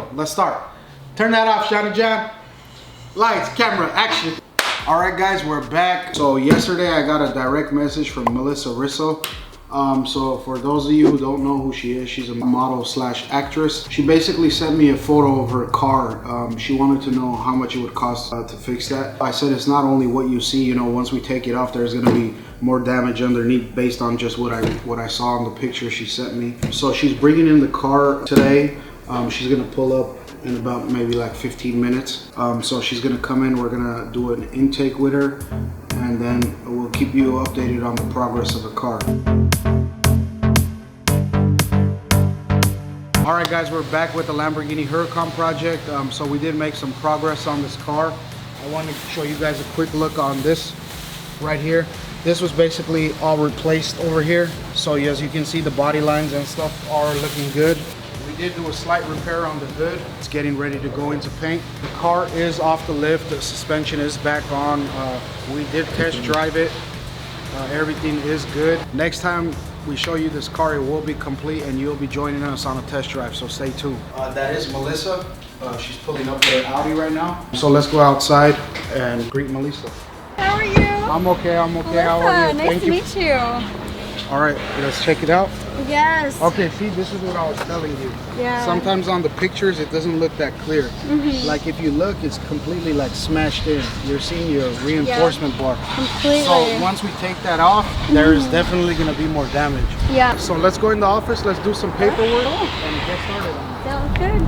go. Let's start. Turn that off, Shiny John. Lights, camera, action. All right, guys, we're back. So yesterday I got a direct message from Melissa Risso. So for those of you who don't know who she is, she's a model slash actress. She basically sent me a photo of her car. She wanted to know how much it would cost to fix that. I said it's not only what you see, you know, once we take it off, there's gonna be more damage underneath based on just what I saw in the picture she sent me. So she's bringing in the car today. She's gonna pull up in about maybe like 15 minutes. So she's gonna come in, we're gonna do an intake with her, and then we'll keep you updated on the progress of the car. All right, guys, we're back with the Lamborghini Hurucan project. So we did make some progress on this car. I want to show you guys a quick look on this right here. This was basically all replaced over here. So as you can see, the body lines and stuff are looking good. We did do a slight repair on the hood. It's getting ready to go into paint. The car is off the lift. The suspension is back on. We did test drive it. Everything is good. Next time we show you this car, it will be complete and you'll be joining us on a test drive, so stay tuned. That is Melissa. She's pulling up with her Audi right now. So let's go outside and greet Melissa. How are you? I'm okay, I'm okay. Melissa, how are you? nice to meet you. All right, let's check it out. Yes. Okay, see, this is what I was telling you. Yeah. Sometimes on the pictures, it doesn't look that clear. Like if you look, it's completely like smashed in. You're seeing your reinforcement bar. Completely. So once we take that off, there's definitely gonna be more damage. Yeah. So let's go in the office, let's do some paperwork and get started on it. Sounds good.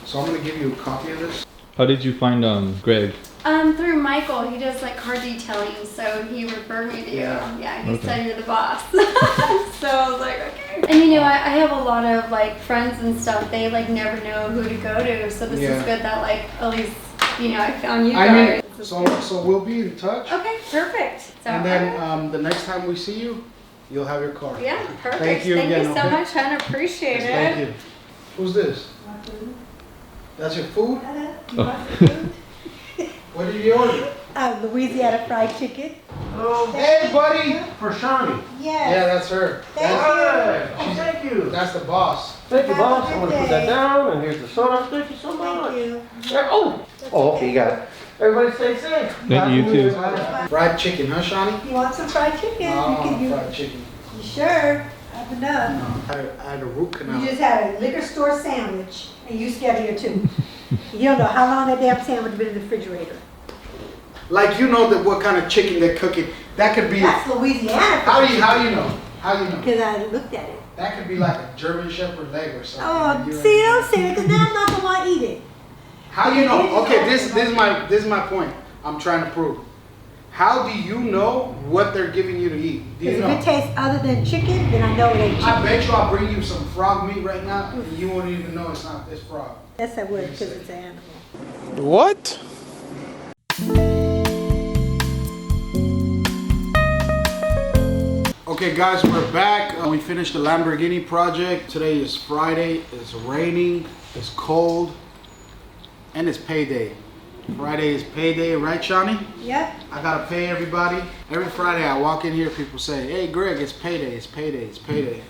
So I'm gonna give you a copy of this. How did you find Greg? Through Michael, he does like car detailing, so he referred me to you. Yeah, he said you're the boss. So I was like, okay. And you know, I have a lot of like friends and stuff. They like never know who to go to, so this is good that like at least you know I found you guys. So we'll be in touch. Okay, perfect. So, And then the next time we see you, you'll have your car. yeah, perfect. Thank you again, so okay? much, I appreciate it. Thank you. Who's this? My food. That's your food? You want some food? What did you order? Louisiana fried chicken. Oh, hey, buddy! For Shawnee. Yes. Yeah, that's her. Thank you. Thank you. That's the boss. Thank you, Have a boss. good I'm gonna put day. that down, and here's the soda. Thank you so much. Thank you. Oh, okay, you got it. Everybody stay safe. Thank you, too. Fried chicken, huh, Shawnee? You want some fried chicken? Fried chicken. You sure? I have enough. I had a root canal. You just had a liquor store sandwich, and you scared of your tooth. You don't know how long that damn sandwich has been in the refrigerator. Like you know that what kind of chicken they're cooking. That could be. That's Louisiana. How do you know? How do you know? Because I looked at it. That could be like a German Shepherd leg or something. Oh, You see, know. don't say it, because now I'm not the one to eat it. How do you know? Okay, this is my point. I'm trying to prove. How do you know what they're giving you to eat? Do you Because know? if it tastes other than chicken, then I know it ain't I chicken. bet you I'll bring you some frog meat right now, and you won't even know it's not this frog. Yes, I would, because it's an animal. What? Okay guys, we're back. We finished the Lamborghini project. Today is Friday. It's raining, it's cold, and it's payday. Friday is payday, right Shawnee? Yep. I gotta pay everybody. Every Friday I walk in here, people say, hey Greg, it's payday, it's payday, it's payday.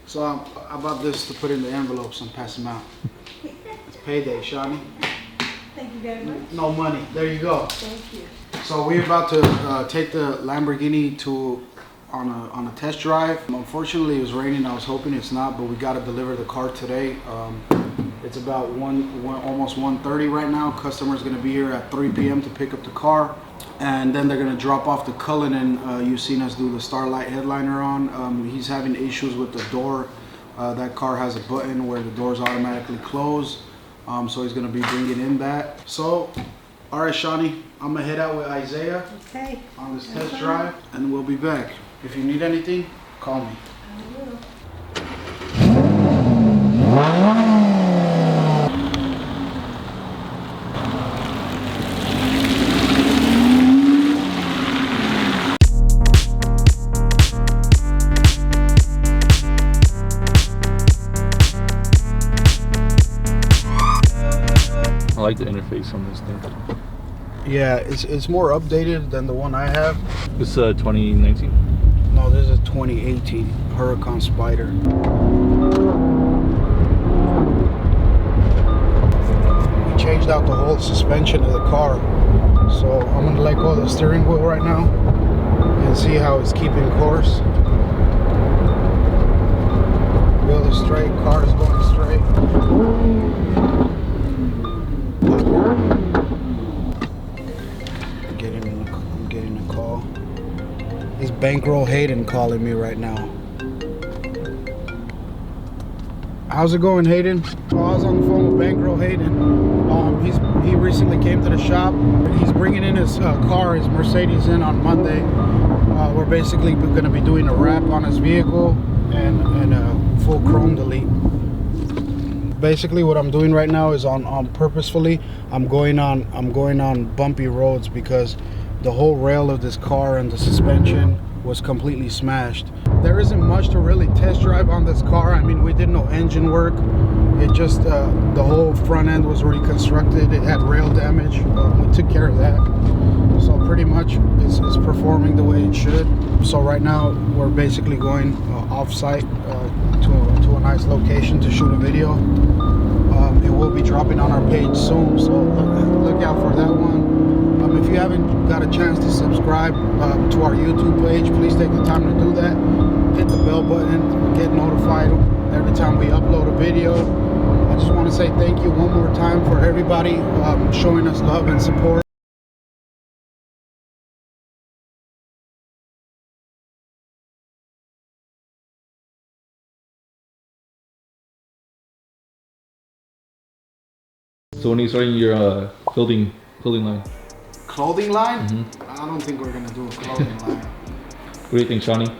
So I bought this to put in the envelopes and pass them out. It's payday, Shawnee. Thank you very much. No money, there you go. Thank you. So we're about to take the Lamborghini on a test drive. Unfortunately, it was raining. I was hoping it's not, but we got to deliver the car today. It's about almost 1:30 right now. Customer's going to be here at 3 p.m. to pick up the car, and then they're going to drop off the Cullinan. You've seen us do the Starlight headliner on. He's having issues with the door. That car has a button where the doors automatically close. So he's going to be bringing in that. So, all right, Shawnee, I'm going to head out with Isaiah on this test drive, and we'll be back. If you need anything, call me. I will. I like the interface on this thing. Yeah, it's more updated than the one I have. It's 2019. No, this is a 2018 Huracan Spider. changed out the whole suspension of the car. So I'm gonna let go of the steering wheel right now and see how it's keeping course. Wheel is straight, car is going straight. I'm getting a call. It's Bankroll Hayden calling me right now. How's it going, Hayden? Well, I was on the phone with Bankroll Hayden. He recently came to the shop. He's bringing in his car, his Mercedes, in on Monday. We're basically going to be doing a wrap on his vehicle and a full chrome delete. Basically, what I'm doing right now is on purposefully. I'm going on bumpy roads because the whole rail of this car and the suspension was completely smashed. There isn't much to really test drive on this car. I mean, we did no engine work. It just, the whole front end was reconstructed. It had rail damage. We took care of that. So pretty much it's performing the way it should. So right now we're basically going off-site to a nice location to shoot a video. It will be dropping on our page soon, so look out for that one. If you haven't got a chance to subscribe to our YouTube page, please take the time to do that. Hit the bell button, get notified every time we upload a video. I just want to say thank you one more time for everybody showing us love and support. So when are you starting your clothing line? Clothing line? Mm-hmm. I don't think we're gonna do a clothing line. What do you think, Shawnee?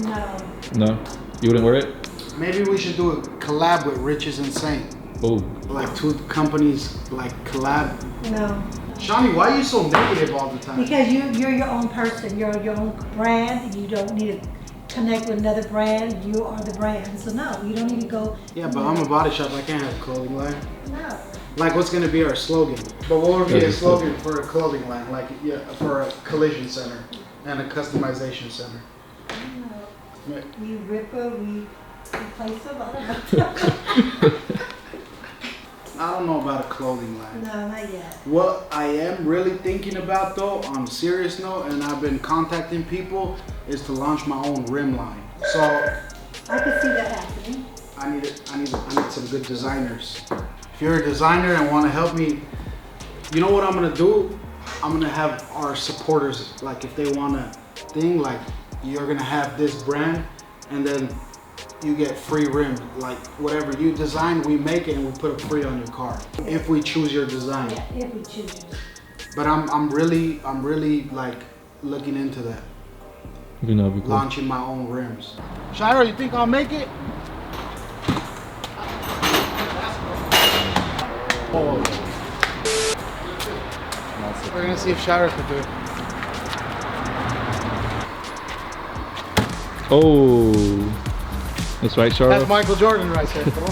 No. No? You wouldn't wear it? Maybe we should do a collab with Riches and Saint. Oh. Like two companies like collab. No. Shawnee, why are you so negative all the time? Because you're your own person. You're your own brand. You don't need to connect with another brand. You are the brand. So no, you don't need to go. Yeah, but I'm a body shop. I can't have a clothing line. No. Like, what's gonna be our slogan? But what would be Yeah, a slogan for a clothing line? Like, yeah, for a collision center and a customization center. No. We ripper, we replace them. I don't know about a clothing line. No, not yet. What I am really thinking about, though, on a serious note, and I've been contacting people, is to launch my own rim line. So I could see that happening. I need some good designers. If you're a designer and want to help me, you know what I'm gonna do? I'm gonna have our supporters, like, if they want a thing, like, you're gonna have this brand, and then you get free rim. Like, whatever you design, we make it and we put it free on your car. If we choose your design. Yeah, if we choose. But I'm really like looking into that. You know, cool. Launching my own rims. Shiro, you think I'll make it? Oh. We're gonna see if Shiro can do it. Oh. That's right, Charlotte. That's Michael Jordan right there, bro.